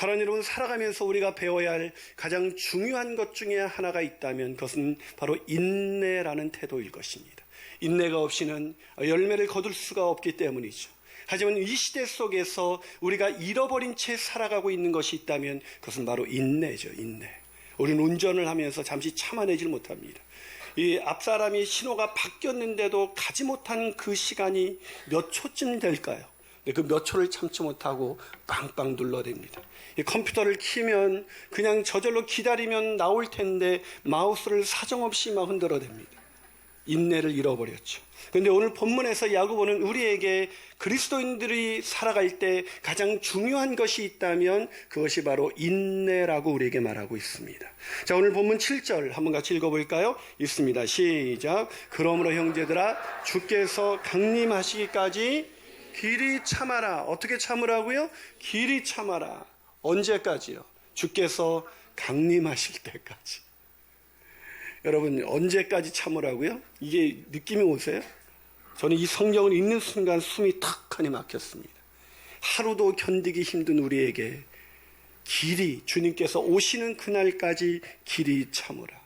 사랑하는 여러분, 살아가면서 우리가 배워야 할 가장 중요한 것 중에 하나가 있다면 그것은 바로 인내라는 태도일 것입니다. 인내가 없이는 열매를 거둘 수가 없기 때문이죠. 하지만 이 시대 속에서 우리가 잃어버린 채 살아가고 있는 것이 있다면 그것은 바로 인내죠. 인내. 우리는 운전을 하면서 잠시 참아내질 못합니다. 이 앞사람이 신호가 바뀌었는데도 가지 못한 그 시간이 몇 초쯤 될까요? 그 몇 초를 참지 못하고 빵빵 눌러댑니다. 이 컴퓨터를 키면 그냥 저절로 기다리면 나올 텐데 마우스를 사정없이 막 흔들어댑니다. 인내를 잃어버렸죠. 그런데 오늘 본문에서 야고보는 우리에게 그리스도인들이 살아갈 때 가장 중요한 것이 있다면 그것이 바로 인내라고 우리에게 말하고 있습니다. 자, 오늘 본문 7절 한번 같이 읽어볼까요? 있습니다. 시작. 그러므로 형제들아 주께서 강림하시기까지 길이 참아라. 어떻게 참으라고요? 길이 참아라. 언제까지요? 주께서 강림하실 때까지. 여러분, 언제까지 참으라고요? 이게 느낌이 오세요? 저는 이 성경을 읽는 순간 숨이 탁하니 막혔습니다. 하루도 견디기 힘든 우리에게 길이, 주님께서 오시는 그날까지 길이 참으라.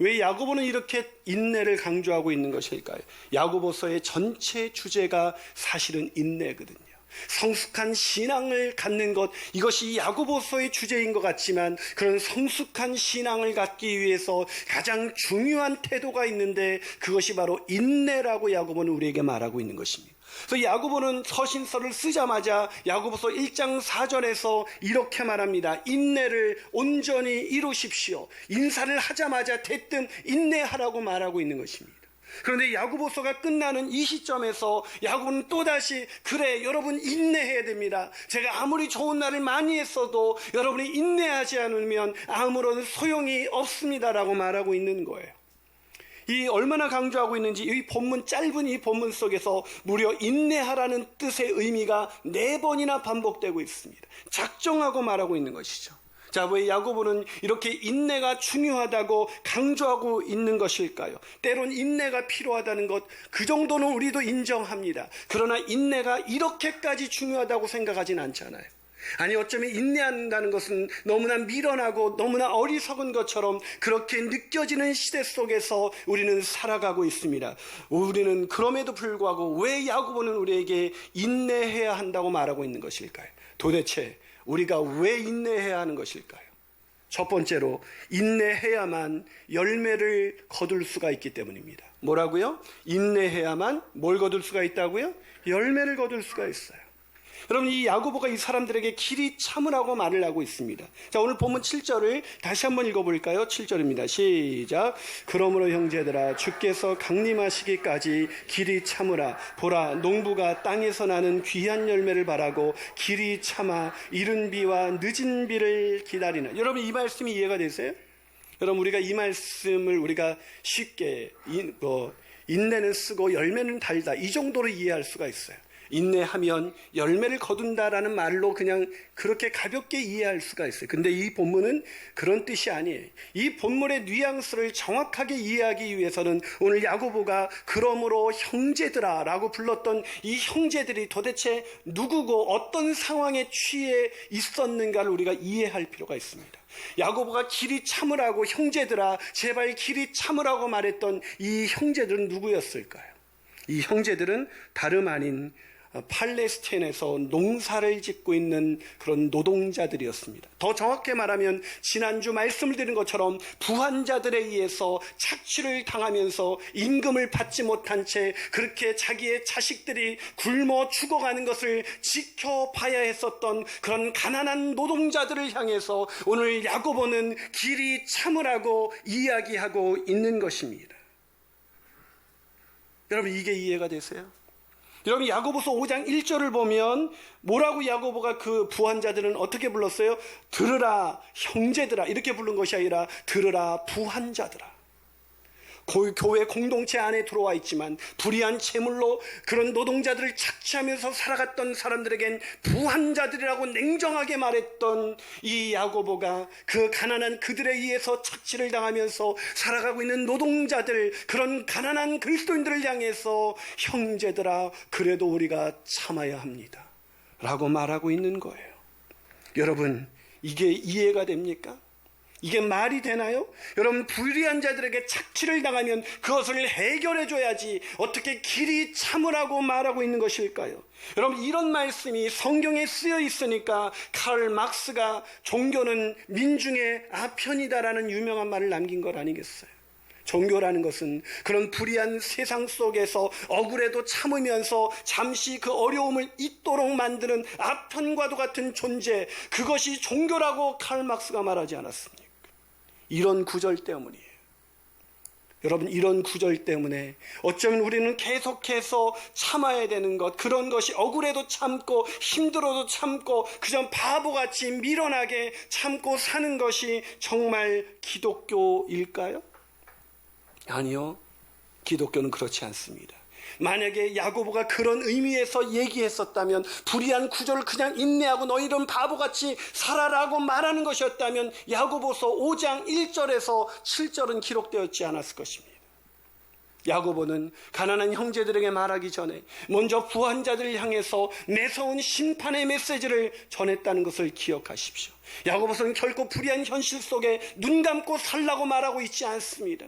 왜 야고보는 이렇게 인내를 강조하고 있는 것일까요? 야고보서의 전체 주제가 사실은 인내거든요. 성숙한 신앙을 갖는 것, 이것이 야고보서의 주제인 것 같지만 그런 성숙한 신앙을 갖기 위해서 가장 중요한 태도가 있는데 그것이 바로 인내라고 야고보는 우리에게 말하고 있는 것입니다. 그래서 야고보는 서신서를 쓰자마자 야고보서 1장 4절에서 이렇게 말합니다. 인내를 온전히 이루십시오. 인사를 하자마자 대뜸 인내하라고 말하고 있는 것입니다. 그런데 야고보서가 끝나는 이 시점에서 야고보는 또다시 그래, 여러분 인내해야 됩니다. 제가 아무리 좋은 날을 많이 했어도 여러분이 인내하지 않으면 아무런 소용이 없습니다라고 말하고 있는 거예요. 이 얼마나 강조하고 있는지 이 본문, 짧은 이 본문 속에서 무려 인내하라는 뜻의 의미가 4번이나 반복되고 있습니다. 작정하고 말하고 있는 것이죠. 자, 왜 야고보는 이렇게 인내가 중요하다고 강조하고 있는 것일까요? 때론 인내가 필요하다는 것, 그 정도는 우리도 인정합니다. 그러나 인내가 이렇게까지 중요하다고 생각하진 않잖아요. 아니, 어쩌면 인내한다는 것은 너무나 미련하고 너무나 어리석은 것처럼 그렇게 느껴지는 시대 속에서 우리는 살아가고 있습니다. 우리는 그럼에도 불구하고 왜 야고보는 우리에게 인내해야 한다고 말하고 있는 것일까요? 도대체 우리가 왜 인내해야 하는 것일까요? 첫 번째로 인내해야만 열매를 거둘 수가 있기 때문입니다. 뭐라고요? 인내해야만 뭘 거둘 수가 있다고요? 열매를 거둘 수가 있어요. 여러분, 이 야고보가 이 사람들에게 길이 참으라고 말을 하고 있습니다. 자, 오늘 본문 7절을 다시 한번 읽어볼까요? 7절입니다. 시작. 그러므로 형제들아 주께서 강림하시기까지 길이 참으라. 보라, 농부가 땅에서 나는 귀한 열매를 바라고 길이 참아 이른 비와 늦은 비를 기다리나. 여러분, 이 말씀이 이해가 되세요? 여러분, 우리가 이 말씀을 우리가 쉽게 인내는 쓰고 열매는 달다, 이 정도로 이해할 수가 있어요. 인내하면 열매를 거둔다라는 말로 그냥 그렇게 가볍게 이해할 수가 있어요. 근데 이 본문은 그런 뜻이 아니에요. 이 본문의 뉘앙스를 정확하게 이해하기 위해서는 오늘 야고보가 그러므로 형제들아 라고 불렀던 이 형제들이 도대체 누구고 어떤 상황에 취해 있었는가를 우리가 이해할 필요가 있습니다. 야고보가 길이 참으라고, 형제들아 제발 길이 참으라고 말했던 이 형제들은 누구였을까요? 이 형제들은 다름 아닌 팔레스타인에서 농사를 짓고 있는 그런 노동자들이었습니다. 더 정확히 말하면 지난주 말씀을 드린 것처럼 부한자들에 의해서 착취를 당하면서 임금을 받지 못한 채 그렇게 자기의 자식들이 굶어 죽어가는 것을 지켜봐야 했었던 그런 가난한 노동자들을 향해서 오늘 야고보는 길이 참으라고 이야기하고 있는 것입니다. 여러분, 이게 이해가 되세요? 여러분, 야고보서 5장 1절을 보면 뭐라고 야고보가 그 부한자들은 어떻게 불렀어요? 들으라 형제들아, 이렇게 부른 것이 아니라 들으라 부한자들아. 교회 공동체 안에 들어와 있지만 불의한 채물로 그런 노동자들을 착취하면서 살아갔던 사람들에겐 부한자들이라고 냉정하게 말했던 이 야고보가 그 가난한 그들에 의해서 착취를 당하면서 살아가고 있는 노동자들, 그런 가난한 그리스도인들을 향해서 형제들아 그래도 우리가 참아야 합니다 라고 말하고 있는 거예요. 여러분, 이게 이해가 됩니까? 이게 말이 되나요? 여러분, 불의한 자들에게 착취를 당하면 그것을 해결해 줘야지 어떻게 길이 참으라고 말하고 있는 것일까요? 여러분, 이런 말씀이 성경에 쓰여 있으니까 칼 막스가 종교는 민중의 아편이다라는 유명한 말을 남긴 것 아니겠어요? 종교라는 것은 그런 불의한 세상 속에서 억울해도 참으면서 잠시 그 어려움을 잊도록 만드는 아편과도 같은 존재, 그것이 종교라고 칼 막스가 말하지 않았습니까? 이런 구절 때문이에요. 여러분, 이런 구절 때문에 어쩌면 우리는 계속해서 참아야 되는 것, 그런 것이 억울해도 참고 힘들어도 참고 그저 바보같이 미련하게 참고 사는 것이 정말 기독교일까요? 아니요, 기독교는 그렇지 않습니다. 만약에 야고보가 그런 의미에서 얘기했었다면, 불의한 구절을 그냥 인내하고 너희는 바보같이 살아라고 말하는 것이었다면 야고보서 5장 1절에서 7절은 기록되었지 않았을 것입니다. 야고보는 가난한 형제들에게 말하기 전에 먼저 부한 자들을 향해서 매서운 심판의 메시지를 전했다는 것을 기억하십시오. 야고보서는 결코 불의한 현실 속에 눈 감고 살라고 말하고 있지 않습니다.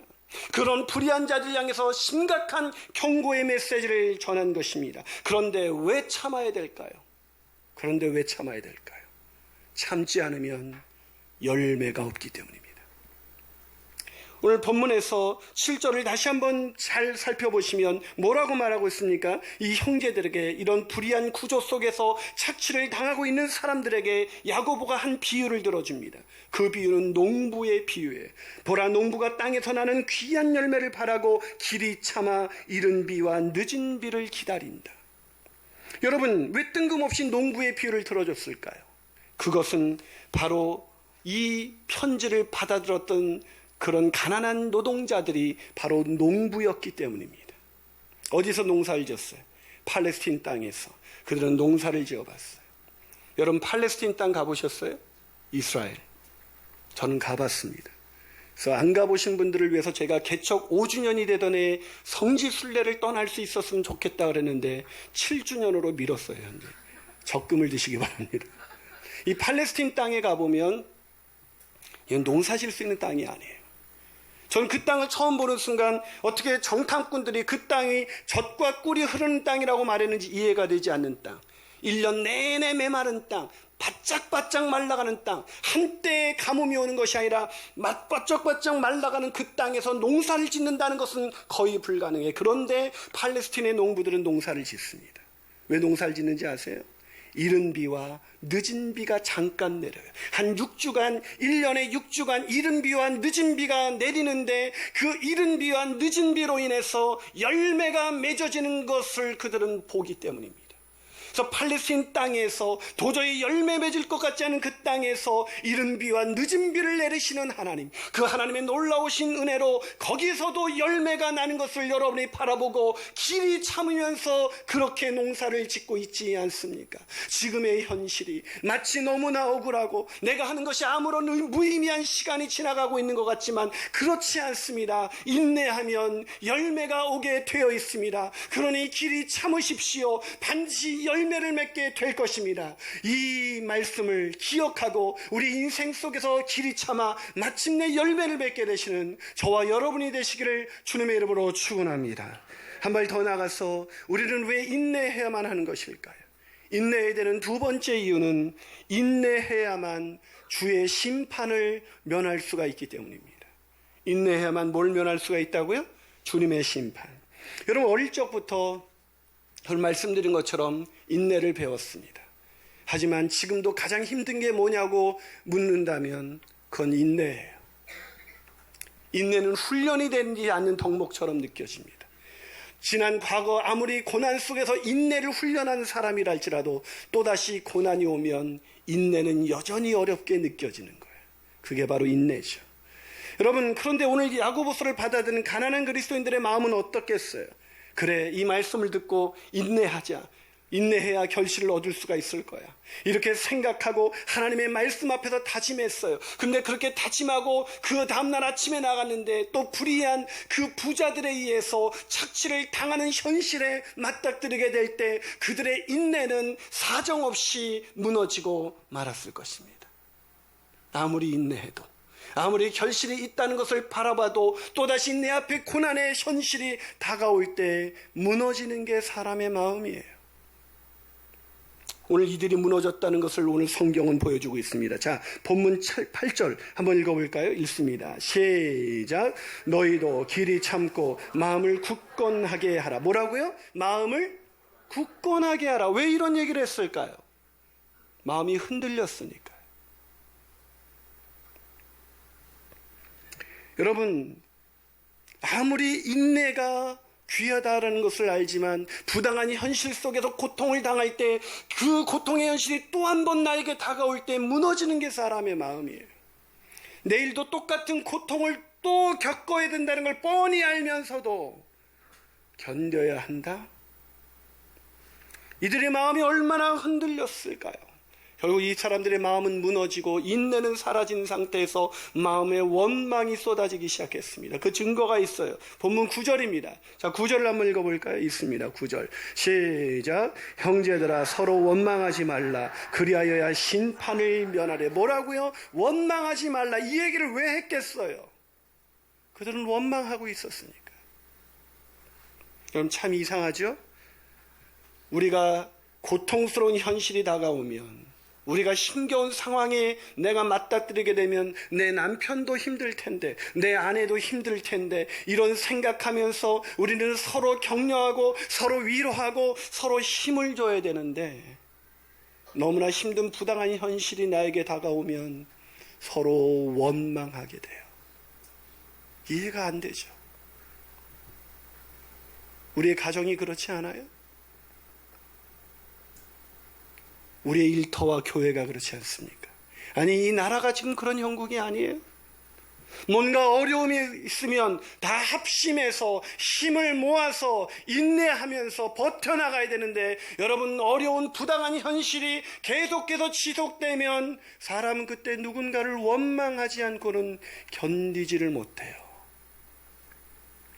그런 불의한 자들 향해서 심각한 경고의 메시지를 전한 것입니다. 그런데 왜 참아야 될까요? 참지 않으면 열매가 없기 때문입니다. 오늘 본문에서 7절을 다시 한번 잘 살펴보시면 뭐라고 말하고 있습니까? 이 형제들에게, 이런 불의한 구조 속에서 착취를 당하고 있는 사람들에게 야고보가 한 비유를 들어줍니다. 그 비유는 농부의 비유예요. 보라, 농부가 땅에서 나는 귀한 열매를 바라고 길이 참아 이른 비와 늦은 비를 기다린다. 여러분, 왜 뜬금없이 농부의 비유를 들어줬을까요? 그것은 바로 이 편지를 받아들었던 그런 가난한 노동자들이 바로 농부였기 때문입니다. 어디서 농사를 지었어요? 팔레스틴 땅에서. 그들은 농사를 지어봤어요. 여러분, 팔레스틴 땅 가보셨어요? 이스라엘. 저는 가봤습니다. 그래서 안 가보신 분들을 위해서 제가 개척 5주년이 되던 해 성지순례를 떠날 수 있었으면 좋겠다 그랬는데 7주년으로 미뤘어요. 현재. 적금을 드시기 바랍니다. 이 팔레스틴 땅에 가보면 이건 농사 지을 수 있는 땅이 아니에요. 전 그 땅을 처음 보는 순간 어떻게 정탐꾼들이 그 땅이 젖과 꿀이 흐르는 땅이라고 말했는지 이해가 되지 않는 땅, 1년 내내 메마른 땅, 바짝바짝 말라가는 땅, 한때에 가뭄이 오는 것이 아니라 바짝바짝 말라가는 그 땅에서 농사를 짓는다는 것은 거의 불가능해요. 그런데 팔레스틴의 농부들은 농사를 짓습니다. 왜 농사를 짓는지 아세요? 이른 비와 늦은 비가 잠깐 내려요. 한 6주간, 1년에 6주간 이른 비와 늦은 비가 내리는데 그 이른 비와 늦은 비로 인해서 열매가 맺어지는 것을 그들은 보기 때문입니다. 그래서 팔레스틴 땅에서 도저히 열매 맺을 것 같지 않은 그 땅에서 이른 비와 늦은 비를 내리시는 하나님, 그 하나님의 놀라우신 은혜로 거기서도 열매가 나는 것을 여러분이 바라보고 길이 참으면서 그렇게 농사를 짓고 있지 않습니까? 지금의 현실이 마치 너무나 억울하고 내가 하는 것이 아무런 무의미한 시간이 지나가고 있는 것 같지만 그렇지 않습니다. 인내하면 열매가 오게 되어 있습니다. 그러니 길이 참으십시오. 반드시 열매를 맺게 될 것입니다. 이 말씀을 기억하고 우리 인생 속에서 길이 참아 마침내 열매를 맺게 되시는 저와 여러분이 되시기를 주님의 이름으로 축원합니다. 한 발 더 나가서 우리는 왜 인내해야만 하는 것일까요? 인내해야 되는 두 번째 이유는 인내해야만 주의 심판을 면할 수가 있기 때문입니다. 인내해야만 뭘 면할 수가 있다고요? 주님의 심판. 여러분, 어릴 적부터 오늘 말씀드린 것처럼 인내를 배웠습니다. 하지만 지금도 가장 힘든 게 뭐냐고 묻는다면 그건 인내예요. 인내는 훈련이 되지 않는 덕목처럼 느껴집니다. 지난 과거 아무리 고난 속에서 인내를 훈련한 사람이라 할지라도 또다시 고난이 오면 인내는 여전히 어렵게 느껴지는 거예요. 그게 바로 인내죠. 여러분, 그런데 오늘 야고보서를 받아들이는 가난한 그리스도인들의 마음은 어떻겠어요? 그래, 이 말씀을 듣고 인내하자. 인내해야 결실을 얻을 수가 있을 거야. 이렇게 생각하고 하나님의 말씀 앞에서 다짐했어요. 근데 그렇게 다짐하고 그 다음날 아침에 나갔는데 또 불의한 그 부자들에 의해서 착취를 당하는 현실에 맞닥뜨리게 될 때 그들의 인내는 사정없이 무너지고 말았을 것입니다. 아무리 인내해도, 아무리 결실이 있다는 것을 바라봐도 또다시 내 앞에 고난의 현실이 다가올 때 무너지는 게 사람의 마음이에요. 오늘 이들이 무너졌다는 것을 오늘 성경은 보여주고 있습니다. 자, 본문 8절 한번 읽어볼까요? 읽습니다. 시작. 너희도 길이 참고 마음을 굳건하게 하라. 뭐라고요? 마음을 굳건하게 하라. 왜 이런 얘기를 했을까요? 마음이 흔들렸으니까요. 여러분, 아무리 인내가 귀하다라는 것을 알지만 부당한 현실 속에서 고통을 당할 때 그 고통의 현실이 또 한 번 나에게 다가올 때 무너지는 게 사람의 마음이에요. 내일도 똑같은 고통을 또 겪어야 된다는 걸 뻔히 알면서도 견뎌야 한다? 이들의 마음이 얼마나 흔들렸을까요? 결국 이 사람들의 마음은 무너지고 인내는 사라진 상태에서 마음에 원망이 쏟아지기 시작했습니다. 그 증거가 있어요. 본문 9절입니다. 자, 9절을 한번 읽어볼까요? 있습니다. 9절 시작. 형제들아 서로 원망하지 말라. 그리하여야 심판을 면하래. 뭐라고요? 원망하지 말라. 이 얘기를 왜 했겠어요? 그들은 원망하고 있었으니까. 그럼 참 이상하죠? 우리가 고통스러운 현실이 다가오면, 우리가 힘겨운 상황에 내가 맞닥뜨리게 되면 내 남편도 힘들 텐데, 내 아내도 힘들 텐데, 이런 생각하면서 우리는 서로 격려하고 서로 위로하고 서로 힘을 줘야 되는데, 너무나 힘든 부당한 현실이 나에게 다가오면 서로 원망하게 돼요. 이해가 안 되죠. 우리의 가정이 그렇지 않아요? 우리의 일터와 교회가 그렇지 않습니까? 아니, 이 나라가 지금 그런 형국이 아니에요? 뭔가 어려움이 있으면 다 합심해서 힘을 모아서 인내하면서 버텨나가야 되는데, 여러분, 어려운 부당한 현실이 계속해서 지속되면 사람은 그때 누군가를 원망하지 않고는 견디지를 못해요.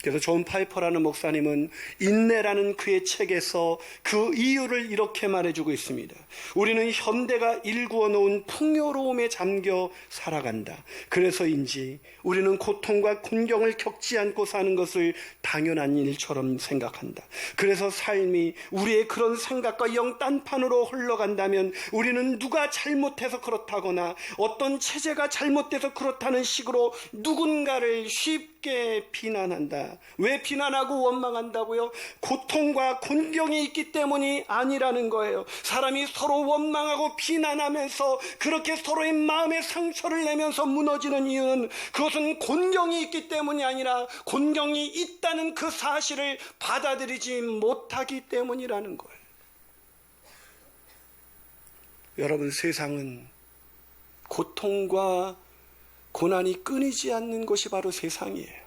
그래서 존 파이퍼라는 목사님은 인내라는 그의 책에서 그 이유를 이렇게 말해주고 있습니다. 우리는 현대가 일구어 놓은 풍요로움에 잠겨 살아간다. 그래서인지 우리는 고통과 곤경을 겪지 않고 사는 것을 당연한 일처럼 생각한다. 그래서 삶이 우리의 그런 생각과 영 딴판으로 흘러간다면 우리는 누가 잘못해서 그렇다거나 어떤 체제가 잘못돼서 그렇다는 식으로 누군가를 쉽게 비난한다. 왜 비난하고 원망한다고요? 고통과 곤경이 있기 때문이 아니라는 거예요. 사람이 서로 원망하고 비난하면서 그렇게 서로의 마음에 상처를 내면서 무너지는 이유는 그것은 곤경이 있기 때문이 아니라 곤경이 있다는 그 사실을 받아들이지 못하기 때문이라는 거예요. 여러분, 세상은 고통과 고난이 끊이지 않는 것이 바로 세상이에요.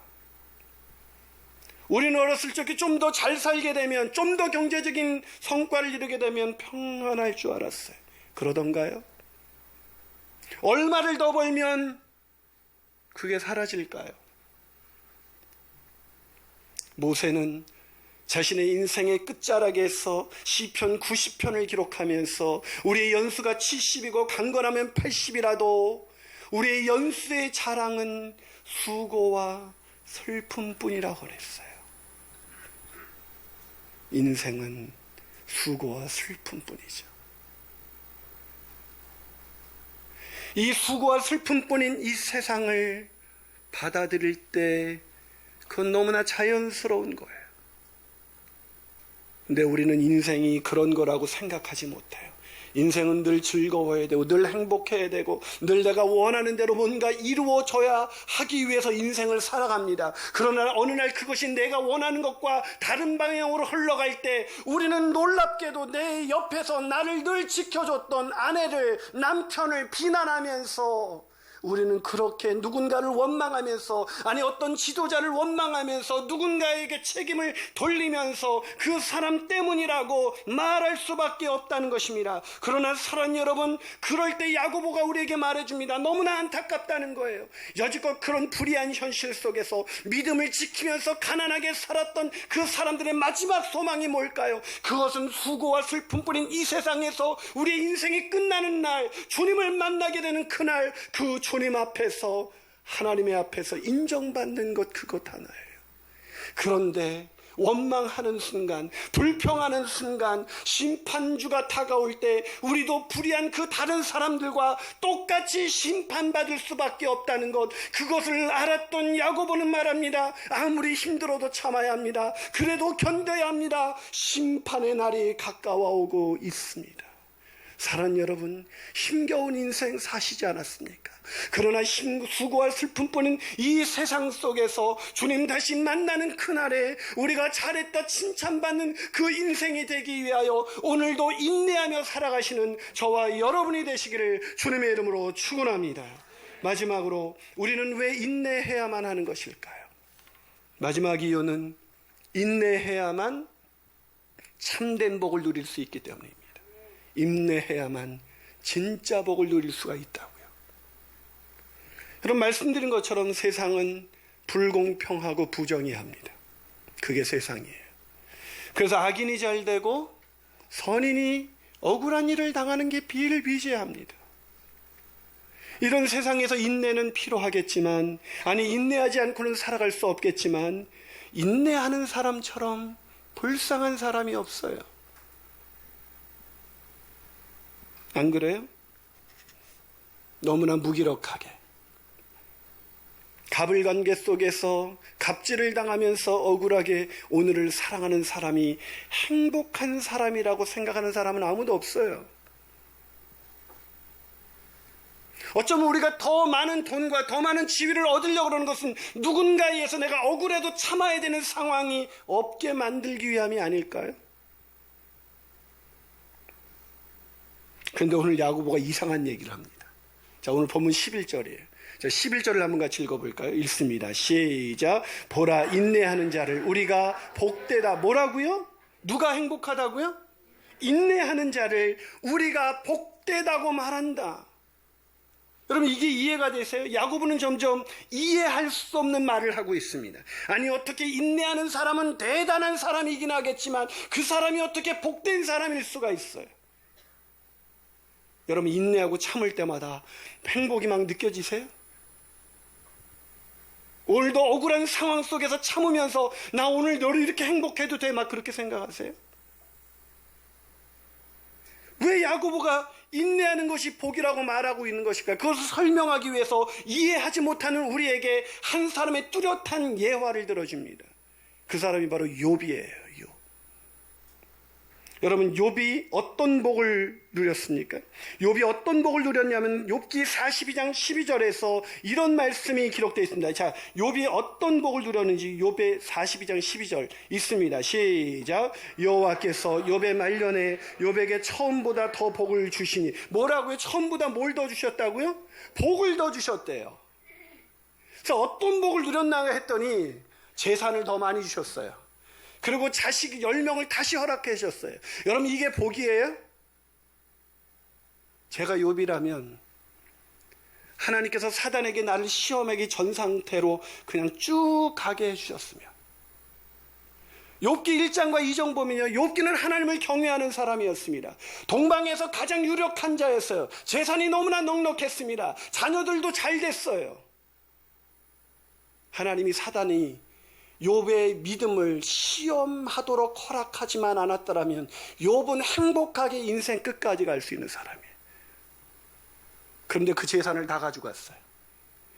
우리는 어렸을 적에 좀 더 잘 살게 되면, 좀 더 경제적인 성과를 이루게 되면 평안할 줄 알았어요. 그러던가요? 얼마를 더 벌면 그게 사라질까요? 모세는 자신의 인생의 끝자락에서 시편 90편을 기록하면서 우리의 연수가 70이고 강건하면 80이라도 우리의 연수의 자랑은 수고와 슬픔뿐이라고 그랬어요. 인생은 수고와 슬픔뿐이죠. 이 수고와 슬픔뿐인 이 세상을 받아들일 때 그건 너무나 자연스러운 거예요. 근데 우리는 인생이 그런 거라고 생각하지 못해요. 인생은 늘 즐거워야 되고 늘 행복해야 되고 늘 내가 원하는 대로 뭔가 이루어져야 하기 위해서 인생을 살아갑니다. 그러나 어느 날 그것이 내가 원하는 것과 다른 방향으로 흘러갈 때 우리는 놀랍게도 내 옆에서 나를 늘 지켜줬던 아내를, 남편을 비난하면서 우리는 그렇게 누군가를 원망하면서, 아니 어떤 지도자를 원망하면서 누군가에게 책임을 돌리면서 그 사람 때문이라고 말할 수밖에 없다는 것입니다. 그러나 사랑하는 여러분, 그럴 때 야고보가 우리에게 말해줍니다. 너무나 안타깝다는 거예요. 여지껏 그런 불의한 현실 속에서 믿음을 지키면서 가난하게 살았던 그 사람들의 마지막 소망이 뭘까요? 그것은 수고와 슬픔뿐인 이 세상에서 우리의 인생이 끝나는 날, 주님을 만나게 되는 그날, 그 주님 앞에서, 하나님의 앞에서 인정받는 것, 그것 하나예요. 그런데 원망하는 순간, 불평하는 순간, 심판주가 다가올 때 우리도 불의한 그 다른 사람들과 똑같이 심판받을 수밖에 없다는 것, 그것을 알았던 야고보는 말합니다. 아무리 힘들어도 참아야 합니다. 그래도 견뎌야 합니다. 심판의 날이 가까워 오고 있습니다. 사랑하는 여러분, 힘겨운 인생 사시지 않았습니까? 그러나 수고와 슬픔뿐인 이 세상 속에서 주님 다시 만나는 그날에 우리가 잘했다 칭찬받는 그 인생이 되기 위하여 오늘도 인내하며 살아가시는 저와 여러분이 되시기를 주님의 이름으로 축원합니다. 마지막으로 우리는 왜 인내해야만 하는 것일까요? 마지막 이유는 인내해야만 참된 복을 누릴 수 있기 때문입니다. 인내해야만 진짜 복을 누릴 수가 있다고요. 여러분, 말씀드린 것처럼 세상은 불공평하고 부정의합니다. 그게 세상이에요. 그래서 악인이 잘 되고 선인이 억울한 일을 당하는 게 비일비재합니다. 이런 세상에서 인내는 필요하겠지만, 아니 인내하지 않고는 살아갈 수 없겠지만, 인내하는 사람처럼 불쌍한 사람이 없어요. 안 그래요? 너무나 무기력하게 갑을관계 속에서 갑질을 당하면서 억울하게 오늘을 살아가는 사람이 행복한 사람이라고 생각하는 사람은 아무도 없어요. 어쩌면 우리가 더 많은 돈과 더 많은 지위를 얻으려고 그러는 것은 누군가에 의해서 내가 억울해도 참아야 되는 상황이 없게 만들기 위함이 아닐까요? 그런데 오늘 야고보가 이상한 얘기를 합니다. 자, 오늘 본문 11절이에요. 자, 11절을 한번 같이 읽어볼까요? 읽습니다. 시작. 보라, 인내하는 자를 우리가 복되다. 뭐라고요? 누가 행복하다고요? 인내하는 자를 우리가 복되다고 말한다. 여러분, 이게 이해가 되세요? 야고보는 점점 이해할 수 없는 말을 하고 있습니다. 아니, 어떻게 인내하는 사람은 대단한 사람이긴 하겠지만 그 사람이 어떻게 복된 사람일 수가 있어요? 여러분, 인내하고 참을 때마다 행복이 막 느껴지세요? 오늘도 억울한 상황 속에서 참으면서 나 오늘 너를 이렇게 행복해도 돼? 막 그렇게 생각하세요? 왜 야고보가 인내하는 것이 복이라고 말하고 있는 것일까? 그것을 설명하기 위해서 이해하지 못하는 우리에게 한 사람의 뚜렷한 예화를 들어줍니다. 그 사람이 바로 욥이에요. 여러분, 욥이 어떤 복을 누렸습니까? 욥이 어떤 복을 누렸냐면 욥기 42장 12절에서 이런 말씀이 기록되어 있습니다. 자, 욥이 어떤 복을 누렸는지 욥의 42장 12절 있습니다. 시작. 여호와께서 욥의 말년에 욥에게 처음보다 더 복을 주시니. 뭐라고요? 처음보다 뭘 더 주셨다고요? 복을 더 주셨대요. 그래서 어떤 복을 누렸나 했더니 재산을 더 많이 주셨어요. 그리고 자식 10명을 다시 허락해 주셨어요. 여러분, 이게 복이에요? 제가 욥이라면 하나님께서 사단에게 나를 시험하기 전 상태로 그냥 쭉 가게 해주셨으면, 욥기 1장과 2장 보면요, 욥기는 하나님을 경외하는 사람이었습니다. 동방에서 가장 유력한 자였어요. 재산이 너무나 넉넉했습니다. 자녀들도 잘 됐어요. 하나님이 사단이 욥의 믿음을 시험하도록 허락하지만 않았더라면 욥은 행복하게 인생 끝까지 갈 수 있는 사람이에요. 그런데 그 재산을 다 가져갔어요.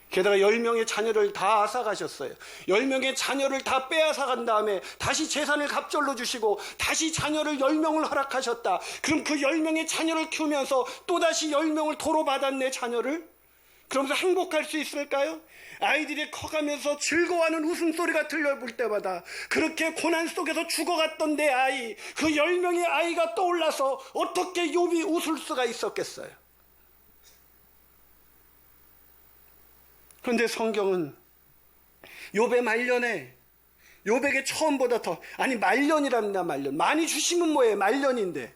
게다가 10명의 자녀를 다 앗아가셨어요. 10명의 자녀를 다 빼앗아간 다음에 다시 재산을 갑절로 주시고 다시 자녀를 10명을 허락하셨다. 그럼 그 10명의 자녀를 키우면서 또다시 10명을 도로 받았네, 자녀를. 그러면서 행복할 수 있을까요? 아이들이 커가면서 즐거워하는 웃음소리가 들려볼 때마다 그렇게 고난 속에서 죽어갔던 내 아이, 그 10명의 아이가 떠올라서 어떻게 욥이 웃을 수가 있었겠어요? 그런데 성경은 욥의 말년에 욥에게 처음보다 더, 아니 말년이랍니다. 말년. 많이 주시면 뭐예요? 말년인데.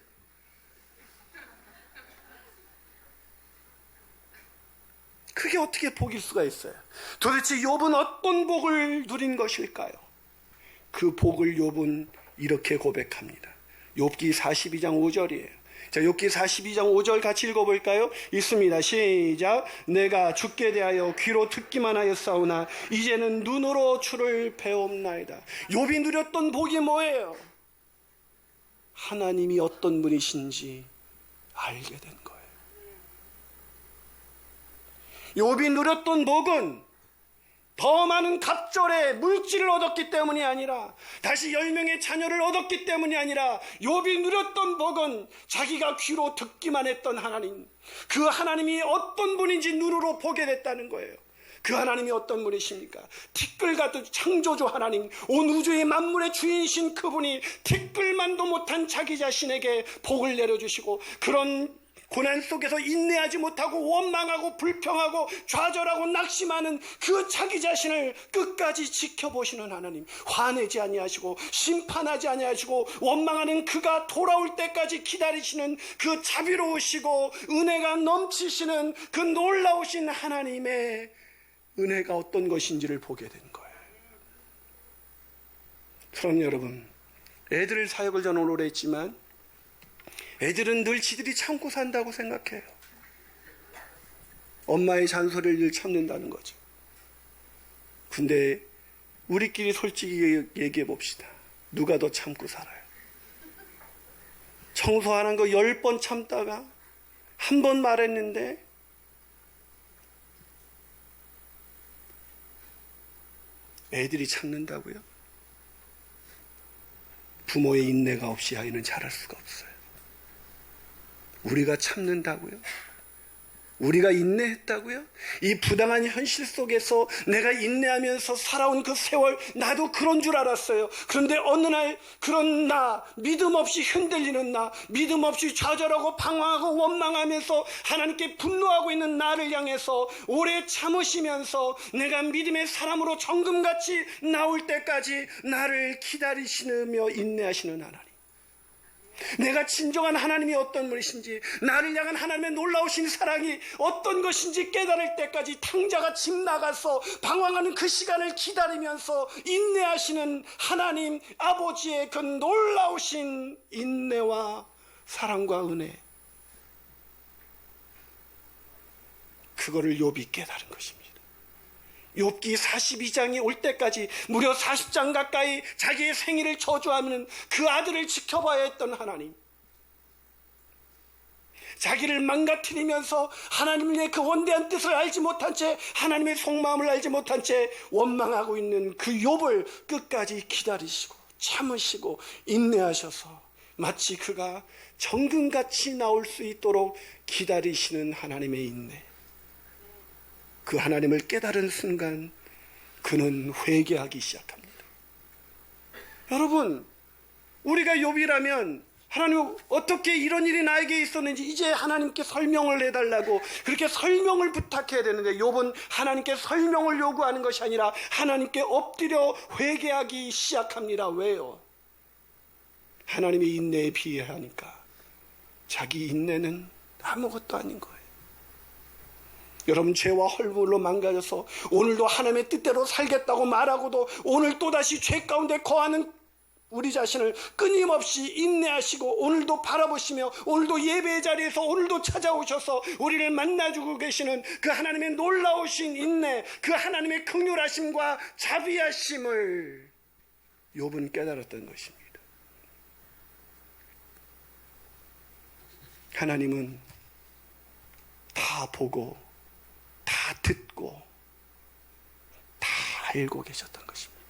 그게 어떻게 복일 수가 있어요? 도대체 욥은 어떤 복을 누린 것일까요? 그 복을 욥은 이렇게 고백합니다. 욥기 42장 5절이에요. 자, 욥기 42장 5절 같이 읽어볼까요? 읽습니다. 시작. 내가 주께 대하여 귀로 듣기만 하였사오나 이제는 눈으로 주를 배옵나이다. 욥이 누렸던 복이 뭐예요? 하나님이 어떤 분이신지 알게 된 거예요. 욥이 누렸던 복은 더 많은 갑절의 물질을 얻었기 때문이 아니라, 다시 10명의 자녀를 얻었기 때문이 아니라, 욥이 누렸던 복은 자기가 귀로 듣기만 했던 하나님, 그 하나님이 어떤 분인지 눈으로 보게 됐다는 거예요. 그 하나님이 어떤 분이십니까? 티끌같은 창조주 하나님, 온 우주의 만물의 주인이신 그분이 티끌만도 못한 자기 자신에게 복을 내려주시고, 그런 고난 속에서 인내하지 못하고 원망하고 불평하고 좌절하고 낙심하는 그 자기 자신을 끝까지 지켜보시는 하나님, 화내지 아니하시고 심판하지 아니하시고 원망하는 그가 돌아올 때까지 기다리시는 그 자비로우시고 은혜가 넘치시는 그 놀라우신 하나님의 은혜가 어떤 것인지를 보게 된 거예요. 그럼 여러분, 애들 사역을 저는 오래 했지만 애들은 늘 지들이 참고 산다고 생각해요. 엄마의 잔소리를 늘 참는다는 거죠. 근데 우리끼리 솔직히 얘기해 봅시다. 누가 더 참고 살아요? 청소하는 거 10번 참다가 한 번 말했는데 애들이 참는다고요? 부모의 인내가 없이 아이는 자랄 수가 없어요. 우리가 참는다고요? 우리가 인내했다고요? 이 부당한 현실 속에서 내가 인내하면서 살아온 그 세월, 나도 그런 줄 알았어요. 그런데 어느 날 그런 나, 믿음 없이 흔들리는 나, 믿음 없이 좌절하고 방황하고 원망하면서 하나님께 분노하고 있는 나를 향해서 오래 참으시면서 내가 믿음의 사람으로 정금같이 나올 때까지 나를 기다리시며 인내하시는 하나님, 내가 진정한 하나님이 어떤 분이신지, 나를 향한 하나님의 놀라우신 사랑이 어떤 것인지 깨달을 때까지 탕자가 집 나가서 방황하는 그 시간을 기다리면서 인내하시는 하나님 아버지의 그 놀라우신 인내와 사랑과 은혜, 그거를 욥이 깨달은 것입니다. 욥기 42장이 올 때까지 무려 40장 가까이 자기의 생일을 저주하는 그 아들을 지켜봐야 했던 하나님, 자기를 망가뜨리면서 하나님의 그 원대한 뜻을 알지 못한 채, 하나님의 속마음을 알지 못한 채 원망하고 있는 그 욥을 끝까지 기다리시고 참으시고 인내하셔서 마치 그가 정금같이 나올 수 있도록 기다리시는 하나님의 인내, 그 하나님을 깨달은 순간 그는 회개하기 시작합니다. 여러분, 우리가 욥이라면 하나님 어떻게 이런 일이 나에게 있었는지 이제 하나님께 설명을 해달라고 그렇게 설명을 부탁해야 되는데, 욥은 하나님께 설명을 요구하는 것이 아니라 하나님께 엎드려 회개하기 시작합니다. 왜요? 하나님의 인내에 비하니까 자기 인내는 아무것도 아닌 거예요. 여러분, 죄와 헐물로 망가져서 오늘도 하나님의 뜻대로 살겠다고 말하고도 오늘 또다시 죄 가운데 거하는 우리 자신을 끊임없이 인내하시고 오늘도 바라보시며 오늘도 예배의 자리에서 오늘도 찾아오셔서 우리를 만나주고 계시는 그 하나님의 놀라우신 인내, 그 하나님의 긍휼하심과 자비하심을 욥은 깨달았던 것입니다. 하나님은 다 보고 다 듣고 다 알고 계셨던 것입니다.